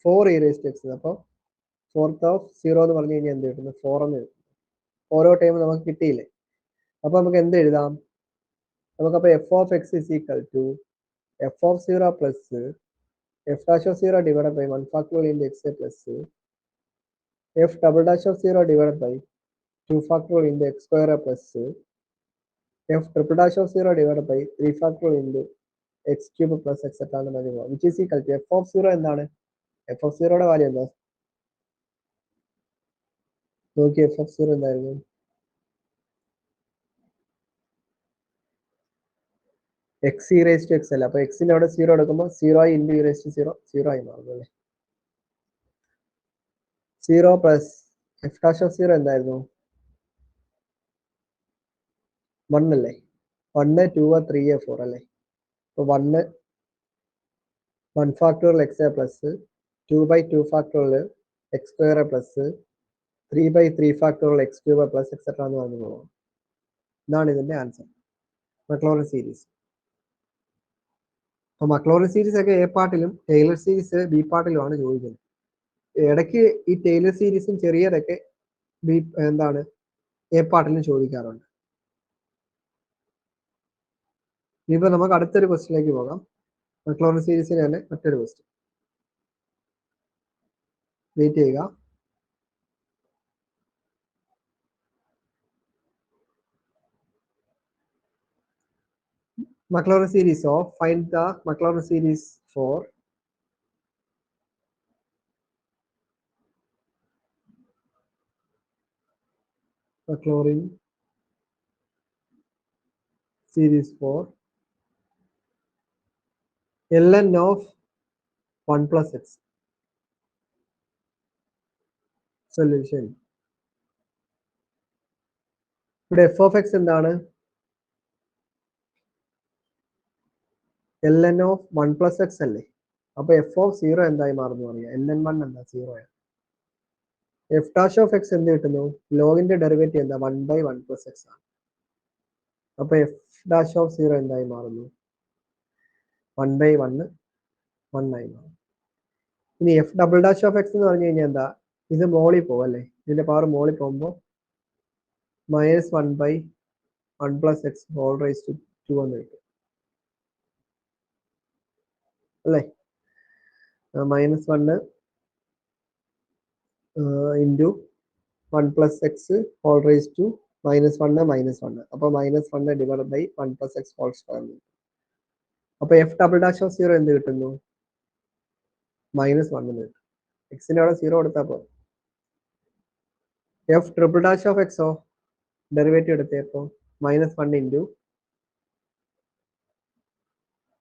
4 e raised to x അപ്പോൾ fourth of 0 എന്ന് പറഞ്ഞു കഴിഞ്ഞാൽ എന്ത് കിട്ടുന്നു 4 എന്ന് കിട്ടും ഓരോ ടൈം നമുക്ക് കിട്ടിയില്ലേ അപ്പോൾ നമുക്ക് എന്ത് എഴുതാം നമുക്കപ്പോൾ f of x is equal to f of 0 plus f dash of 0 divided by 1 factorial into x plus f double dash of 0 divided by 2 factorial into x square plus f triple dash of 0 divided by 3 factorial into x cube plus etc. which is equal to f of 0 എന്താണ് f of 0 യുടെ value എന്താ നോക്കി f of 0 എന്തായിരുന്നു x e raised to x അല്ല അപ്പോൾ x ന്റെ അവിടെ 0 എടുക്കുമ്പോൾ 0 into e raised to 0 0 ആയി മാറും അല്ലേ 0 plus f dash of 0 എന്തായിരുന്നു 1 അല്ലേ 1 2 3 4 അല്ലേ അപ്പോൾ 1 1 factorial x plus 2 by 2 factorial x square plus 3 by 3 factorial x cube plus etc. എന്ന് പറഞ്ഞു പോകും ഇതാണ് ഇതിന്റെ ആൻസർ മക്ലോറിൻ സീരീസ് അപ്പോൾ മക്ലോറിൻ സീരീസ് ഒക്കെ എ പാർട്ടിലും ടൈലർ സീരീസ് ബി പാർട്ടിലുമാണ് ചോദിക്കുന്നത് ഇടയ്ക്ക് ഈ ടൈലർ സീരീസും ചെറിയതൊക്കെ ബി എന്താണ് എ പാർട്ടിലും ചോദിക്കാറുണ്ട് ഇനിയിപ്പോൾ നമുക്ക് അടുത്തൊരു ക്വസ്റ്റിലേക്ക് പോകാം മക്ലോറിൻ സീരീസിന് തന്നെ മറ്റൊരു ക്വസ്റ്റ്യൻ വെയിറ്റ് ചെയ്യുക Maclaurin series of find the Maclaurin series for Maclaurin series for ln of 1 plus x solution. ഇവിടെ f of x എന്താണ് ln of 1 plus x അല്ലേ അപ്പോൾ f of 0 എന്തായി മാറുന്നു അറിയാം ln 1 എന്താ 0 ആണ് f dash of x എന്ത് കിട്ടുന്നു ലോഗിന്റെ ഡെറിവേറ്റീവ് എന്താ 1 by 1 plus x ആണ് അപ്പോൾ f dash of 0 എന്തായി മാറുന്നു 1 by 1 1 ആയി മാറും ഇനി f double dash of x എന്ന് പറഞ്ഞു കഴിഞ്ഞാൽ എന്താ ഇത് മോളിൽ പോകും അല്ലേ ഇതിന്റെ പവർ മോളിൽ പോകുമ്പോൾ -1 by 1 plus x whole raised to 2 എന്ന് കിട്ടും അല്ലേ -1 into 1 plus x whole raised to -1 -1 അപ്പോൾ -1 divided by 1 plus x whole square അപ്പോൾ f double dash of 0 എന്ത് കിട്ടുന്നു -1 എന്ന് കിട്ടും എക്സിന്റെ അവിടെ 0 കൊടുത്താൽ പോകും f triple dash of x derivative എടുത്തപ്പോൾ -1 into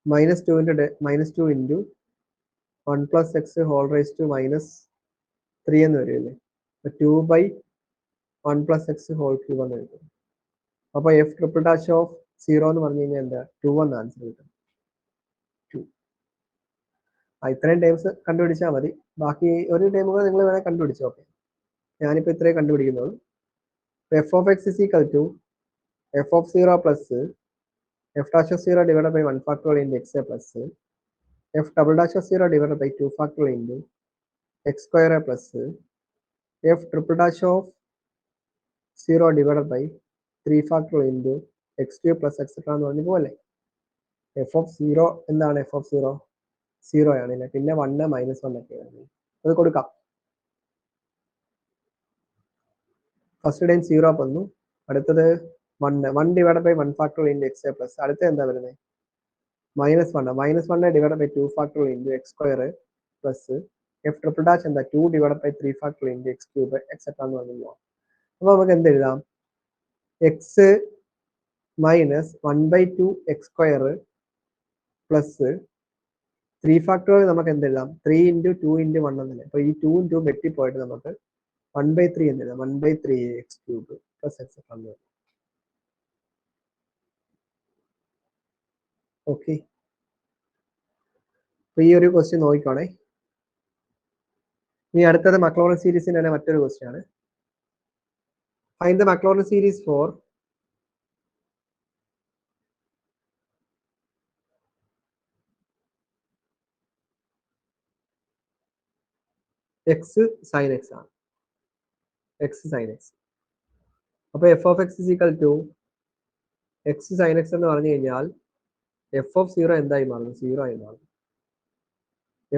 -2 into 1 plus x whole raised to -3 എന്ന് വരില്ലേ 2 by 1 plus x whole cube എന്ന് കിട്ടും അപ്പോൾ f triple dash of 0 എന്ന് പറഞ്ഞു കഴിഞ്ഞാൽ എന്താ 2 എന്ന് ആൻസർ കിട്ടും 2 ഇത്രയും ടൈംസ് കണ്ടുപിടിച്ചാൽ മതി ബാക്കി ഒരു ടൈമുകൾ നിങ്ങൾ വേണേൽ കണ്ടുപിടിച്ചു ഓക്കെ ഞാനിപ്പോൾ ഇത്രയും കണ്ടുപിടിക്കുന്നുള്ളൂ f of x is equal to f of 0 plus f dash of 0 divided by 1 factorial into x plus f double dash of 0 divided by 2 factorial into x square plus f triple dash of 0 divided by 3 factorial into x cube plus etc. എന്ന് പറഞ്ഞു പോലെ f of 0 എന്താണ് f of 0 0 ആണല്ലേ പിന്നെ 1 -1 ഒക്കെയാണ് അത് കൊടുക്കാം first time 0 വന്നു അടുത്തത് 1 divided by 1 factorial into x plus അടുത്ത എന്താ വരുന്നത് -1 divided by 2 factorial into x square plus f triple dash എന്താ 2 divided by 3 factorial into x cube etc. എന്ന് പറഞ്ഞു അപ്പോൾ നമുക്ക് എന്ത് എഴുതാം x -1 by 2 x square plus 3 factorial നമുക്ക് എന്ത് എഴുതാം 3 into 2 into 1 എന്നല്ലേ അപ്പോൾ ഈ 2 2 വെട്ടിപ്പോയിട്ട് നമുക്ക് 1 by 3 എന്ന് എഴുതാം 1 by 3 x cube plus etc. എന്ന് എഴുതാം ഓക്കെ അപ്പോൾ ഈ ഒരു ക്വസ്റ്റ്യൻ നോക്കിക്കോണേ ഇനി അടുത്തത് മക്ലോറിൻ സീരീസിന്റെ തന്നെ മറ്റൊരു ക്വസ്റ്റ്യൻ ആണ് Find the Maclaurin series for x sin x ആണ്. x sin x. അപ്പോൾ f of x is equal to x sin x എന്ന് പറഞ്ഞു കഴിഞ്ഞാൽ f of 0 എന്തായി മാറുന്നു? 0 ആയി മാറുന്നു.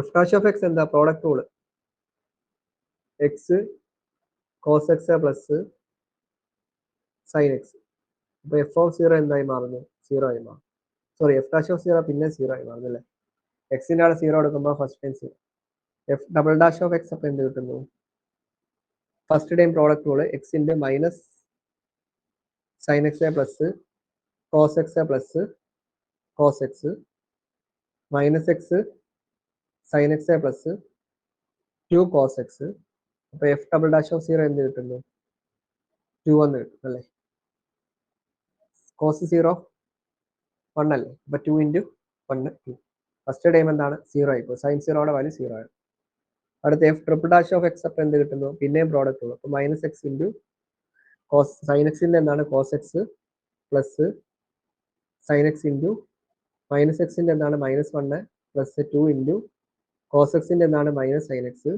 f dash of x എന്താ? Product rule. x cos x plus sin x. അപ്പോൾ f of 0 എന്തായി മാറുന്നു? 0 ആയി മാറും. സോറി, f dash of 0 പിന്നെ 0 ആയി മാറുന്നു അല്ലേ? എക്സിൻ്റെ അവിടെ 0 എടുക്കുമ്പോൾ first time 0. f double dash of x അപ്പോൾ എന്ത് കിട്ടുന്നു? ഫസ്റ്റ് ടൈം പ്രോഡക്റ്റ് റൂൾ എക്സിൻ്റെ minus sine x plus cos x plus cos x minus x sine x plus 2 cos x. അപ്പോൾ എഫ് ഡബിൾ ഡാഷ് ഓഫ് 0 എന്ത് കിട്ടുന്നു? 2 എന്ന് കിട്ടും അല്ലേ? കോസ് 0 1 അല്ലേ? അപ്പോൾ 2 ഇൻറ്റു 1 2. ഫസ്റ്റ് ടൈം എന്താണ്? 0 ആയിപ്പോൾ സൈൻ 0യുടെ വാല്യൂ 0 ആണ്. അടുത്ത f triple dash of x അപ്പോൾ എന്ത് കിട്ടുന്നു? പിന്നെയും പ്രോഡക്റ്റ് ഉള്ളൂ. അപ്പോൾ minus x into cos sine എക്സിൻ്റെ എന്താണ്? Cos x plus sine x into minus എക്സിൻ്റെ എന്താണ്? -1 പ്ലസ് 2 ഇൻറ്റു കോസ് എക്സിൻ്റെ എന്താണ്? Minus sine X.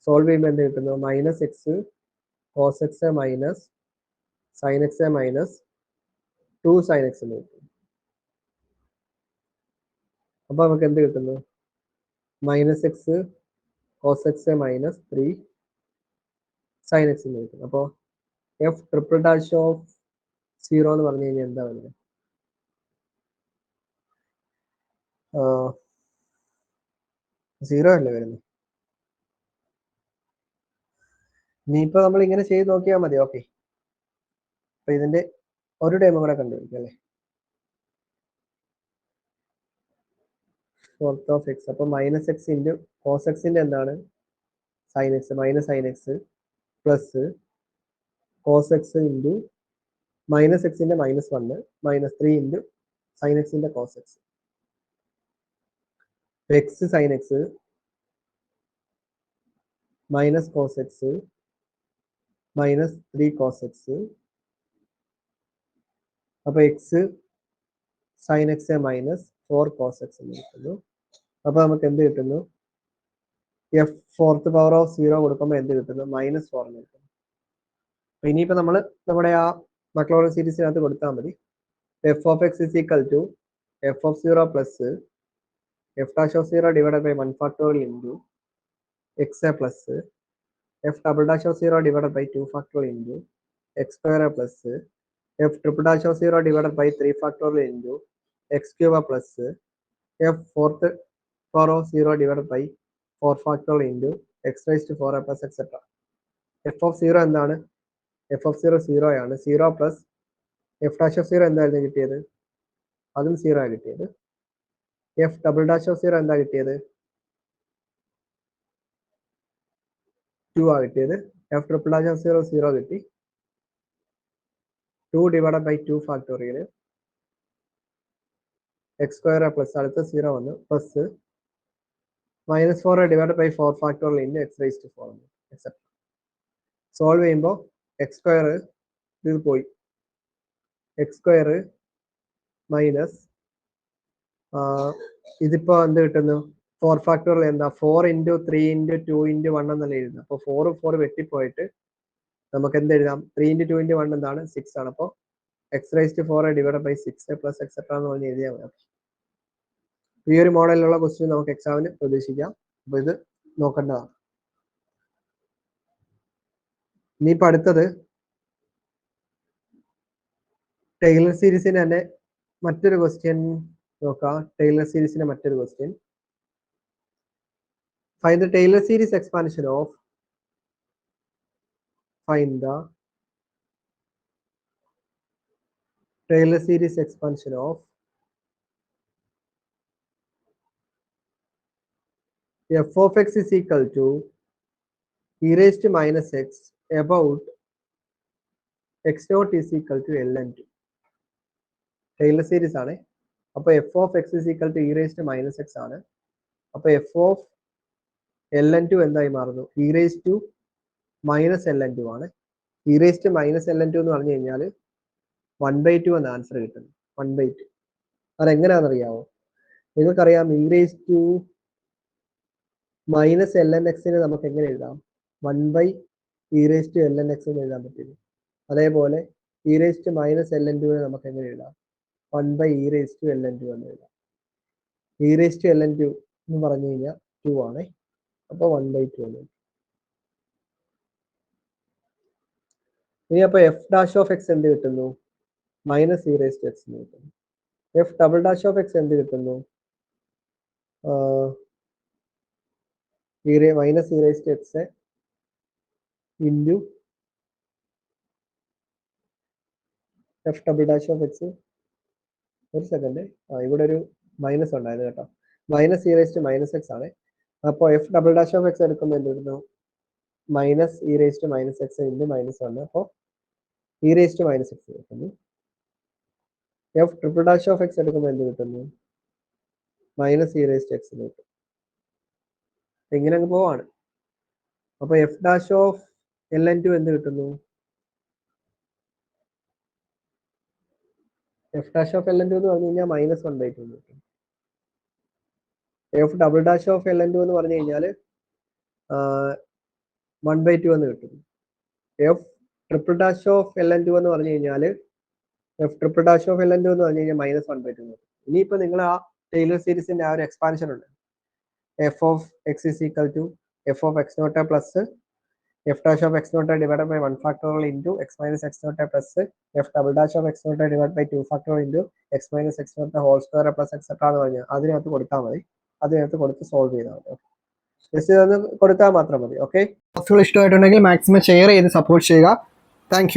സോൾവ് ചെയ്യുമ്പോൾ എന്ത് കിട്ടുന്നു? Minus x cos x minus sine x minus 2 sine x എന്ന് കിട്ടും. അപ്പോൾ നമുക്ക് എന്ത് കിട്ടുന്നു? Minus x cos x minus 3 sine x എന്ന് കിട്ടും. അപ്പോൾ എഫ് ട്രിപ്പിൾ ഡാഷ് ഓഫ് 0 എന്ന് പറഞ്ഞു കഴിഞ്ഞാൽ എന്താ വരുന്നത്? 0 അല്ലേ വരുന്നത്? ഇനിയിപ്പോൾ നമ്മൾ ഇങ്ങനെ ചെയ്ത് നോക്കിയാൽ മതി. ഓക്കെ, അപ്പൊ ഇതിന്റെ ഒരു ടൈമും കൂടെ കണ്ടുപിടിക്കാം അല്ലേ? Fourth of x. അപ്പൊ മൈനസ് എക്സ് ഇൻറ്റു കോസ് എക്സിന്റെ എന്താണ്? Sine x minus sine x plus cos x into minus എക്സിന്റെ -1 മൈനസ് 3 ഇൻറ്റു സൈൻ എക്സിന്റെ cos x. X sine x minus cos x minus 3 cos x. അപ്പൊ x sine x minus 4 cos x എന്ന് കിട്ടുന്നു. അപ്പൊ നമുക്ക് എന്ത് കിട്ടുന്നു? എഫ് ഫോർത്ത് പവർ ഓഫ് 0 കൊടുക്കുമ്പോൾ എന്ത് കിട്ടുന്നു? -4 എന്ന് കിട്ടുന്നു. അപ്പൊ ഇനിയിപ്പോ നമ്മൾ നമ്മുടെ ആ മക്ലോറിൻ സീരീസിനകത്ത് കൊടുത്താൽ മതി. F of x is equal to f of 0 plus f dash of 0 divide by 1 factorial into x plus f double dash of 0 divide by 2 factorial into x square plus f triple dash of 0 divide by 3 factorial into x cube plus f fourth power of 0 divide by 4 factorial into x raise to 4 plus etcetera. F of 0 എന്താണ്? F of 0 0 ആണ്. 0 plus f dash of 0 എന്തായിരുന്നു കിട്ടിയത്? അതും 0 ആണ് കിട്ടിയത്. F double dash of 0 എന്താ കിട്ടിയത്? 2 ആണ് കിട്ടിയത്. എഫ് ട്രിപ്പിൾ ഡാഷ് ഓഫ് 0 0 കിട്ടി. 2 divide by 2 factorial x square plus അടുത്ത 0 വന്നു plus -4 divide by 4 factorial into x raise to 4 etcetera. Solve ചെയ്യുമ്പോൾ എക്സ് സ്ക്വയർ ഇത് പോയി. എക്സ് സ്ക്വയർ മൈനസ് ഇതിപ്പോ എന്ത് കിട്ടുന്നു? 4 ഫാക്ടോറിയൽ എന്താ? 4 ഇൻറ്റു 3 ഇൻറ്റു 2 ഇൻറ്റു 1 എന്നല്ല എഴുതുന്നത്. അപ്പോൾ 4 4 വെട്ടിപ്പോയിട്ട് നമുക്ക് എന്ത് എഴുതാം? 3 ഇൻറ്റു 2 ഇൻറ്റു 1 എന്താണ്? 6 ആണ്. അപ്പോൾ x raise to 4 divide by 6 plus etcetera എന്ന് പറഞ്ഞ് എഴുതിയാൽ മതി. ഈ ഒരു മോഡലിലുള്ള ക്വസ്റ്റ്യൻ നമുക്ക് എക്സാമിന് പ്രതീക്ഷിക്കാം. അപ്പൊ ഇത് നോക്കേണ്ടതാണ്. ഇനിയിപ്പോ അടുത്തത് ടൈലർ സീരീസിന്റെ തന്നെ മറ്റൊരു ക്വസ്റ്റ്യൻ നോക്കാം. ടൈലർ സീരീസിന്റെ മറ്റൊരു question. Find the Taylor series expansion of Taylor series expansion of f of x is equal to e raised to minus x about x naught is equal to ln2. Taylor series ആണ്. അപ്പോൾ f of x is equal to e raised to minus x ആണ്. അപ്പോൾ f of ln2 എന്തായി മാറുന്നു? e raised to minus ln2 ആണ്. E റേസ്റ്റ് minus l n two എന്ന് പറഞ്ഞു കഴിഞ്ഞാൽ 1/2 എന്ന ആൻസർ കിട്ടുന്നു. 1/2. അതെങ്ങനെയാണെന്നറിയാമോ? നിങ്ങൾക്കറിയാം e raise to minus l n എക്സിന് നമുക്ക് എങ്ങനെ എഴുതാം? 1/e raise to l n x എന്ന് എഴുതാൻ പറ്റില്ല. അതേപോലെ e raise to minus l n ടുവിനെ നമുക്ക് എങ്ങനെ എഴുതാം? 1/e raise to l n two എന്ന് എഴുതാം. E raise to l n two എന്ന് പറഞ്ഞു കഴിഞ്ഞാൽ 2 ആണ്. അപ്പോൾ 1/2 എന്ന്. ഇനി അപ്പോൾ എഫ് ഡാഷ് ഓഫ് എക്സ് എന്ത് കിട്ടുന്നു? Minus e raise to x എന്ന് കിട്ടുന്നു. F double dash of x എന്ത് കിട്ടുന്നു? Minus e raise to x into f double dash of x. ഒരു സെക്കൻഡ്, ഇവിടെ ഒരു മൈനസ് ഉണ്ടായത് കേട്ടോ. Minus e raise to minus x ആണ്. അപ്പോൾ f double dash of x എടുക്കുമ്പോൾ എന്ത് കിട്ടുന്നു? Minus e raise to minus x into -1. അപ്പോൾ e raise to minus x കിട്ടുന്നു. F triple dash of x എടുക്കുമ്പോൾ എന്ത് കിട്ടുന്നു? Minus e raise to x കിട്ടും. ഇങ്ങനെ അങ്ങ് പോവാണ്. അപ്പോൾ f dash of l n two എന്ത് കിട്ടുന്നു? F dash of l n two എന്ന് പറഞ്ഞു കഴിഞ്ഞാൽ -1/2 എന്ന് കിട്ടും. F double dash of l n two എന്ന് പറഞ്ഞു കഴിഞ്ഞാൽ 1/2 എന്ന് കിട്ടും. F triple dash of l n two എന്ന് പറഞ്ഞു കഴിഞ്ഞാൽ f triple dash of l n two എന്ന് പറഞ്ഞു കഴിഞ്ഞാൽ -1/2 എന്ന് കിട്ടും. ഇനിയിപ്പോൾ നിങ്ങൾ ആ ടൈലർ സീരീസിന്റെ ആ ഒരു എക്സ്പാൻഷൻ ഉണ്ട്. F of x is equal to f of x not plus f dash of x not divide by 1 factorial into x minus x not plus f double dash of x not divide by 2 factorial into x minus x not whole square plus etcetera എന്ന് പറഞ്ഞാൽ അതിനകത്ത് കൊടുത്താൽ മതി. അതിനകത്ത് കൊടുത്ത് solve ചെയ്താൽ മതി. Just ഇതൊന്ന് കൊടുത്താൽ മാത്രം മതി. ഓക്കെ, ക്ലാസ്സുകൾ ഇഷ്ടമായിട്ടുണ്ടെങ്കിൽ മാക്സിമം ഷെയർ ചെയ്ത് സപ്പോർട്ട് ചെയ്യുക. താങ്ക്